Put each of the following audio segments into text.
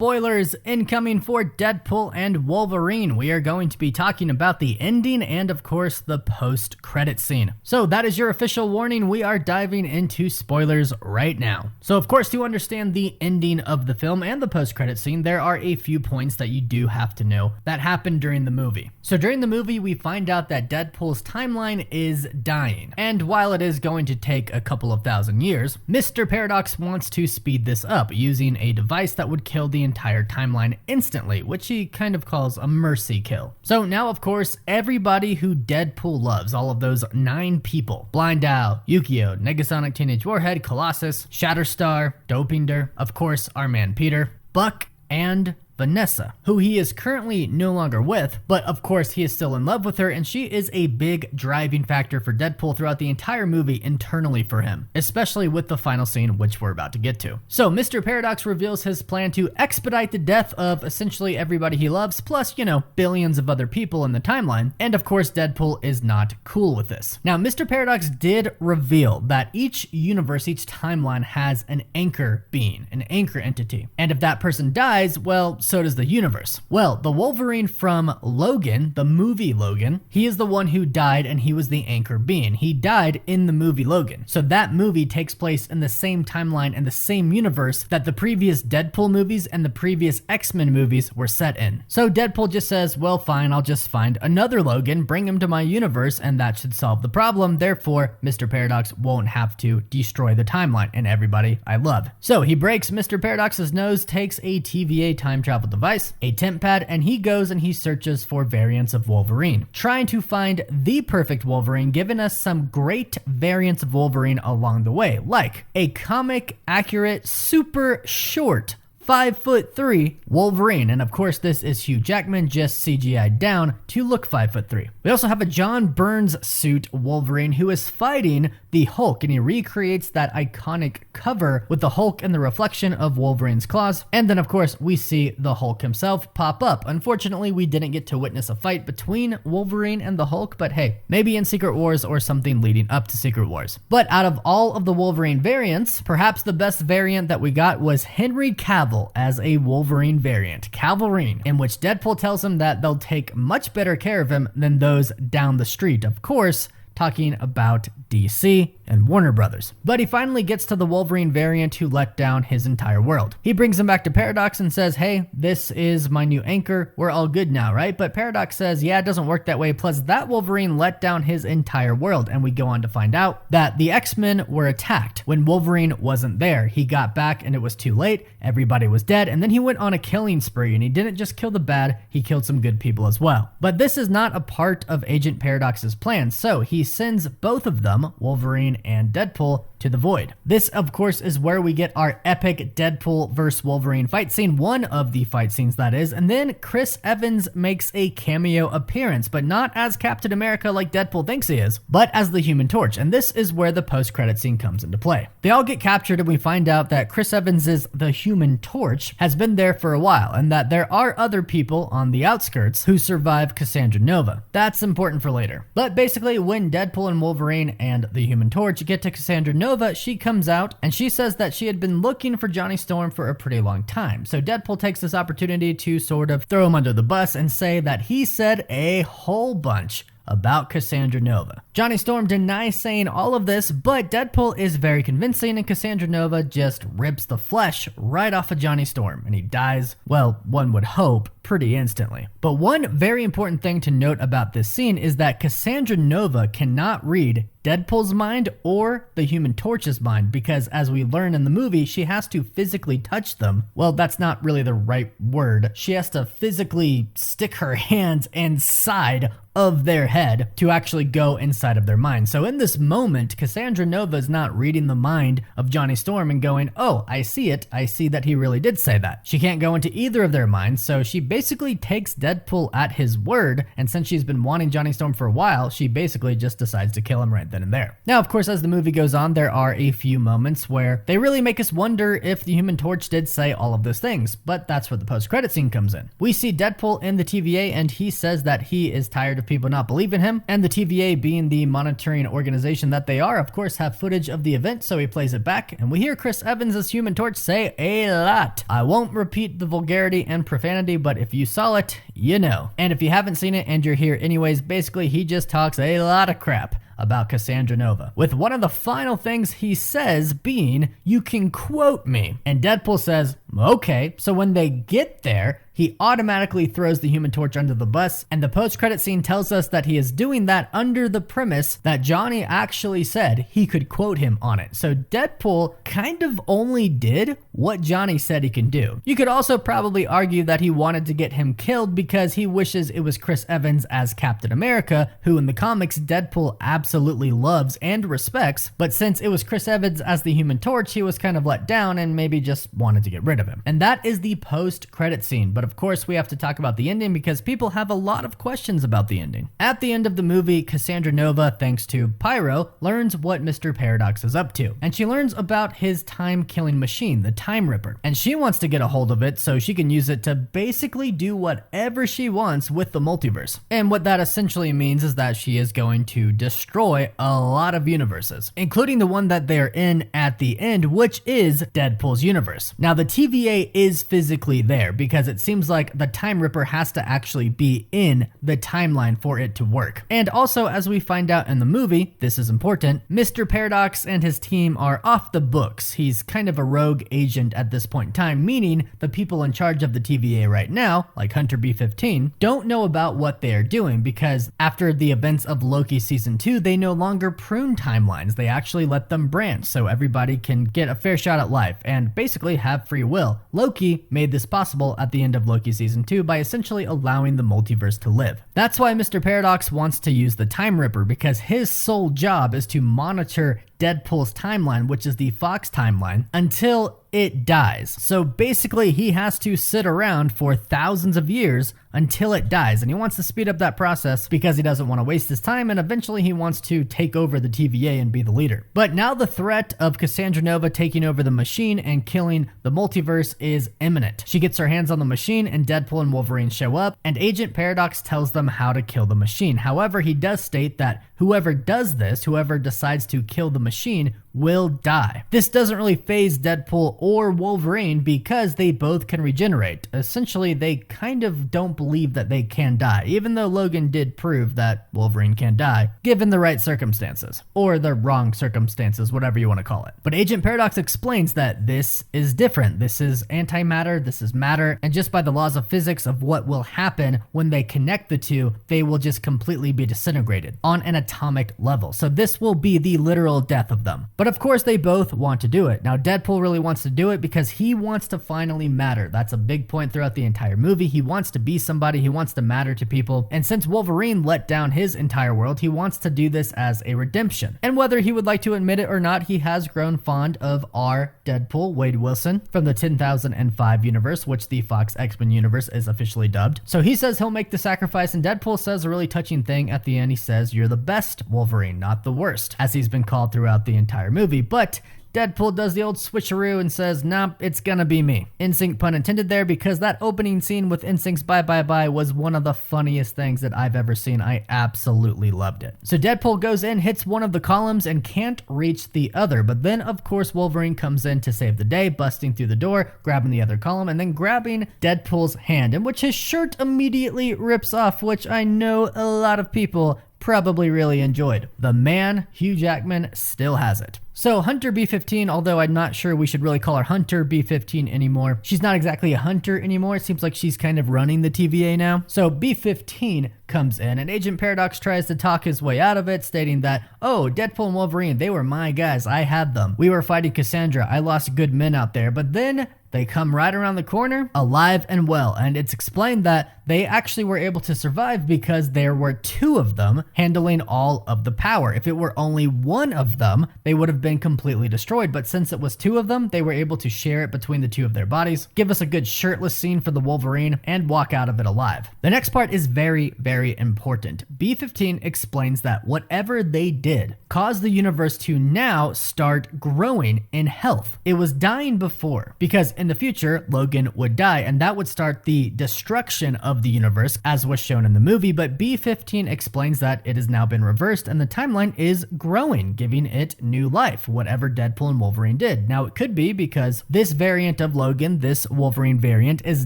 Spoilers incoming for Deadpool and Wolverine. We are going to be talking about the ending and, of course, the post-credit scene. So that is your official warning. We are diving into spoilers right now. So, of course, to understand the ending of the film and the post-credit scene, there are a few points that you do have to know that happened during the movie. So during the movie, we find out that Deadpool's timeline is dying. And while it is going to take a couple of thousand years, Mr. Paradox wants to speed this up using a device that would kill the entire timeline instantly, which he kind of calls a mercy kill. So now, of course, everybody who Deadpool loves, all of those 9 people, Blind Owl, Yukio, Negasonic Teenage Warhead, Colossus, Shatterstar, Dopinder, of course, our man Peter, Buck, and Vanessa, who he is currently no longer with, but of course he is still in love with her, and she is a big driving factor for Deadpool throughout the entire movie internally for him, especially with the final scene, which we're about to get to. So Mr. Paradox reveals his plan to expedite the death of essentially everybody he loves, plus, billions of other people in the timeline, and of course Deadpool is not cool with this. Now, Mr. Paradox did reveal that each universe, each timeline has an anchor being, an anchor entity, and if that person dies, well, so does the universe. Well, the Wolverine from Logan, the movie Logan, he is the one who died, and he was the anchor being. He died in the movie Logan. So that movie takes place in the same timeline and the same universe that the previous Deadpool movies and the previous X-Men movies were set in. So Deadpool just says, well, fine, I'll just find another Logan, bring him to my universe, and that should solve the problem. Therefore, Mr. Paradox won't have to destroy the timeline and everybody I love. So he breaks Mr. Paradox's nose, takes a TVA time travel device, a temp pad, and he goes and he searches for variants of Wolverine, trying to find the perfect Wolverine, giving us some great variants of Wolverine along the way, like a comic accurate, super short 5'3" Wolverine, and of course this is Hugh Jackman just CGI'd down to look 5'3". We also have a John Burns suit Wolverine who is fighting the Hulk, and he recreates that iconic cover with the Hulk and the reflection of Wolverine's claws. And then of course we see the Hulk himself pop up. Unfortunately, we didn't get to witness a fight between Wolverine and the Hulk, but hey, maybe in Secret Wars or something leading up to Secret Wars. But out of all of the Wolverine variants, perhaps the best variant that we got was Henry Cavill as a Wolverine variant, Calverine, in which Deadpool tells him that they'll take much better care of him than those down the street. Of course, talking about DC and Warner Brothers. But he finally gets to the Wolverine variant who let down his entire world. He brings him back to Paradox and says, hey, this is my new anchor. We're all good now, right? But Paradox says, yeah, it doesn't work that way. Plus, that Wolverine let down his entire world. And we go on to find out that the X-Men were attacked when Wolverine wasn't there. He got back and it was too late. Everybody was dead. And then he went on a killing spree, and he didn't just kill the bad, he killed some good people as well. But this is not a part of Agent Paradox's plan. So he sends both of them, Wolverine and Deadpool, to the Void. This, of course, is where we get our epic Deadpool vs. Wolverine fight scene, one of the fight scenes that is, and then Chris Evans makes a cameo appearance, but not as Captain America like Deadpool thinks he is, but as the Human Torch, and this is where the post-credit scene comes into play. They all get captured, and we find out that Chris Evans' the Human Torch has been there for a while, and that there are other people on the outskirts who survive Cassandra Nova. That's important for later. But basically, when Deadpool and Wolverine and the Human Torch get to Cassandra Nova, she comes out and she says that she had been looking for Johnny Storm for a pretty long time. So Deadpool takes this opportunity to sort of throw him under the bus and say that he said a whole bunch about Cassandra Nova. Johnny Storm denies saying all of this, but Deadpool is very convincing, and Cassandra Nova just rips the flesh right off of Johnny Storm, and he dies, well, one would hope, pretty instantly. But one very important thing to note about this scene is that Cassandra Nova cannot read Deadpool's mind or the Human Torch's mind, because as we learn in the movie, she has to physically touch them. Well, that's not really the right word. She has to physically stick her hands inside of their head to actually go inside of their mind. So in this moment, Cassandra Nova is not reading the mind of Johnny Storm and going, oh, I see it. I see that he really did say that. She can't go into either of their minds, so she basically takes Deadpool at his word, and since she's been wanting Johnny Storm for a while, she basically just decides to kill him right then then and there. Now, of course, as the movie goes on, there are a few moments where they really make us wonder if the Human Torch did say all of those things, but that's where the post-credit scene comes in. We see Deadpool in the TVA, and he says that he is tired of people not believing him, and the TVA, being the monitoring organization that they are, of course, have footage of the event, so he plays it back, and we hear Chris Evans as Human Torch say a lot. I won't repeat the vulgarity and profanity, but if you saw it, you know. And if you haven't seen it and you're here anyways, basically he just talks a lot of crap about Cassandra Nova, with one of the final things he says being, "You can quote me." And Deadpool says, okay. So when they get there, he automatically throws the Human Torch under the bus, and the post-credit scene tells us that he is doing that under the premise that Johnny actually said he could quote him on it. So Deadpool kind of only did what Johnny said he can do. You could also probably argue that he wanted to get him killed because he wishes it was Chris Evans as Captain America, who in the comics Deadpool absolutely loves and respects, but since it was Chris Evans as the Human Torch, he was kind of let down and maybe just wanted to get rid of him. And that is the post-credit scene, but of course we have to talk about the ending because people have a lot of questions about the ending. At the end of the movie, Cassandra Nova, thanks to Pyro, learns what Mr. Paradox is up to, and she learns about his time-killing machine, the Time Ripper, and she wants to get a hold of it so she can use it to basically do whatever she wants with the multiverse. And what that essentially means is that she is going to destroy a lot of universes, including the one that they're in at the end, which is Deadpool's universe. Now, the TVA is physically there because it seems like the Time Ripper has to actually be in the timeline for it to work. And also, as we find out in the movie, this is important, Mr. Paradox and his team are off the books. He's kind of a rogue agent at this point in time, meaning the people in charge of the TVA right now, like Hunter B-15, don't know about what they are doing because after the events of Loki Season 2, they no longer prune timelines. They actually let them branch so everybody can get a fair shot at life and basically have free will. Loki made this possible at the end of Loki Season 2 by essentially allowing the multiverse to live. That's why Mr. Paradox wants to use the Time Ripper, because his sole job is to monitor Deadpool's timeline, which is the Fox timeline, until it dies. So basically he has to sit around for thousands of years until it dies, and he wants to speed up that process because he doesn't want to waste his time, and eventually he wants to take over the TVA and be the leader. But now the threat of Cassandra Nova taking over the machine and killing the multiverse is imminent. She gets her hands on the machine and Deadpool and Wolverine show up, and Agent Paradox tells them how to kill the machine. However, he does state that whoever does this, whoever decides to kill the machine, will die. This doesn't really faze Deadpool or Wolverine because they both can regenerate. Essentially, they kind of don't believe that they can die, even though Logan did prove that Wolverine can die, given the right circumstances, or the wrong circumstances, whatever you want to call it. But Agent Paradox explains that this is different. This is antimatter, this is matter, and just by the laws of physics of what will happen when they connect the two, they will just completely be disintegrated on an atomic level. So this will be the literal death of them. But of course, they both want to do it. Now, Deadpool really wants to do it because he wants to finally matter. That's a big point throughout the entire movie. He wants to be somebody, he wants to matter to people. And since Wolverine let down his entire world, he wants to do this as a redemption. And whether he would like to admit it or not, he has grown fond of our Deadpool, Wade Wilson, from the 10,005 universe, which the Fox X-Men universe is officially dubbed. So he says he'll make the sacrifice, and Deadpool says a really touching thing at the end. He says, "You're the best, Wolverine, not the worst," as he's been called throughout the entire movie. But Deadpool does the old switcheroo and says, nah, it's gonna be me. NSYNC pun intended there, because that opening scene with NSYNC's Bye Bye Bye was one of the funniest things that I've ever seen. I absolutely loved it. So Deadpool goes in, hits one of the columns, and can't reach the other. But then, of course, Wolverine comes in to save the day, busting through the door, grabbing the other column, and then grabbing Deadpool's hand, in which his shirt immediately rips off, which I know a lot of people probably really enjoyed. The man, Hugh Jackman, still has it. So Hunter B-15, although I'm not sure we should really call her Hunter B-15 anymore, she's not exactly a hunter anymore. It seems like she's kind of running the TVA now. So B-15 comes in, and Agent Paradox tries to talk his way out of it, stating that, oh, Deadpool and Wolverine, they were my guys. I had them. We were fighting Cassandra. I lost good men out there. But then they come right around the corner, alive and well, and it's explained that they actually were able to survive because there were two of them handling all of the power. If it were only one of them, they would have been completely destroyed. But since it was two of them, they were able to share it between the two of their bodies, give us a good shirtless scene for the Wolverine, and walk out of it alive. The next part is very, very important. B-15 explains that whatever they did caused the universe to now start growing in health. It was dying before, because in the future, Logan would die, and that would start the destruction of the universe, as was shown in the movie, but B-15 explains that it has now been reversed, and the timeline is growing, giving it new life, whatever Deadpool and Wolverine did. Now, it could be because this variant of Logan, this Wolverine variant, is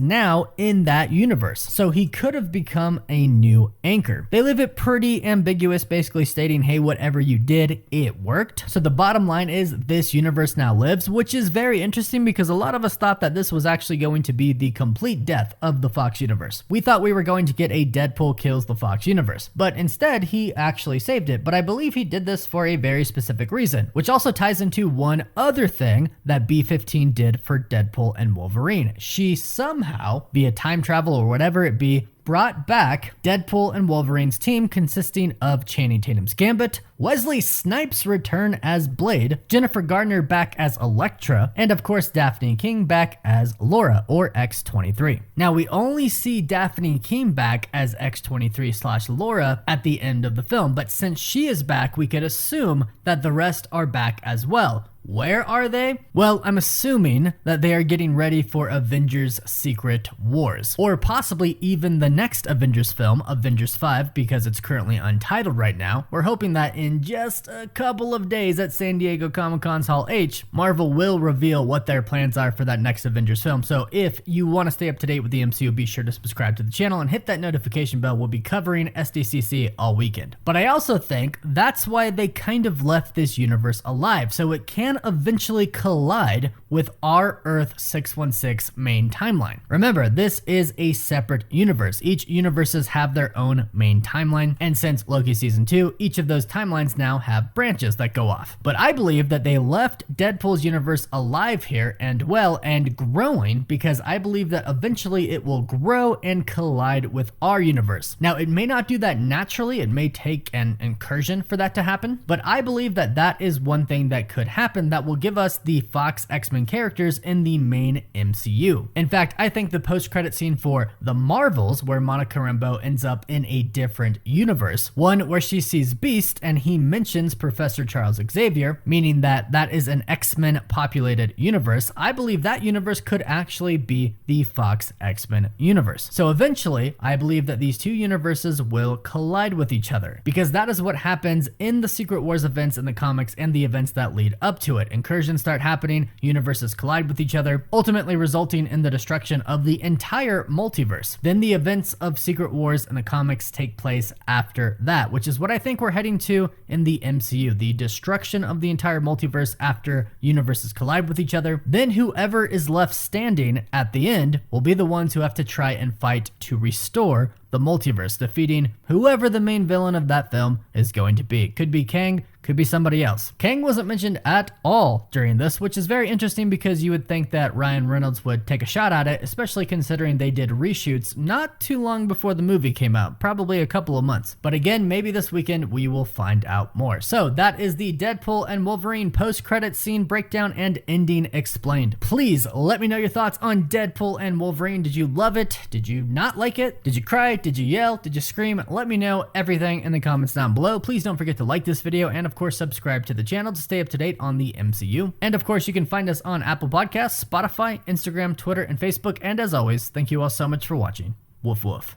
now in that universe, so he could have become a new anchor. They leave it pretty ambiguous, basically stating, hey, whatever you did, it worked. So the bottom line is this universe now lives, which is very interesting because a lot of us thought that this was actually going to be the complete death of the Fox universe. We thought we were going to get a Deadpool kills the Fox universe, but instead he actually saved it. But I believe he did this for a very specific reason, which also ties into one other thing that B-15 did for Deadpool and Wolverine. She somehow, via time travel or whatever it be, brought back Deadpool and Wolverine's team consisting of Channing Tatum's Gambit, Wesley Snipes' return as Blade, Jennifer Garner back as Elektra, and of course Daphne King back as Laura or X-23. Now we only see Daphne King back as X-23/Laura at the end of the film, but since she is back, we could assume that the rest are back as well. Where are they? Well, I'm assuming that they are getting ready for Avengers Secret Wars, or possibly even the next Avengers film, Avengers 5, because it's currently untitled right now. We're hoping that in just a couple of days at San Diego Comic-Con's Hall H, Marvel will reveal what their plans are for that next Avengers film. So if you want to stay up to date with the MCU, be sure to subscribe to the channel and hit that notification bell. We'll be covering SDCC all weekend. But I also think that's why they kind of left this universe alive, so it can eventually collide with our Earth 616 main timeline. Remember, this is a separate universe. Each universes have their own main timeline, and since Loki Season 2, each of those timelines now have branches that go off. But I believe that they left Deadpool's universe alive here and well and growing because I believe that eventually it will grow and collide with our universe. Now, it may not do that naturally, it may take an incursion for that to happen, but I believe that that is one thing that could happen that will give us the Fox X-Men characters in the main MCU. In fact, I think the post-credit scene for The Marvels, where Monica Rambeau ends up in a different universe, one where she sees Beast and he mentions Professor Charles Xavier, meaning that that is an X-Men populated universe, I believe that universe could actually be the Fox X-Men universe. So eventually, I believe that these two universes will collide with each other, because that is what happens in the Secret Wars events in the comics and the events that lead up to it. Incursions start happening, universes collide with each other, ultimately resulting in the destruction of the entire multiverse. Then the events of Secret Wars in the comics take place after that, which is what I think we're heading to in the MCU, the destruction of the entire multiverse after universes collide with each other. Then whoever is left standing at the end will be the ones who have to try and fight to restore the multiverse, defeating whoever the main villain of that film is going to be. Could be Kang, could be somebody else. Kang wasn't mentioned at all during this, which is very interesting because you would think that Ryan Reynolds would take a shot at it, especially considering they did reshoots not too long before the movie came out, probably a couple of months. But again, maybe this weekend we will find out more. So that is the Deadpool and Wolverine post-credit scene breakdown and ending explained. Please let me know your thoughts on Deadpool and Wolverine. Did you love it? Did you not like it? Did you cry? Did you yell? Did you scream? Let me know everything in the comments down below. Please don't forget to like this video and of course subscribe to the channel to stay up to date on the MCU. And of course you can find us on Apple Podcasts, Spotify, Instagram, Twitter, and Facebook. And as always, thank you all so much for watching. Woof woof.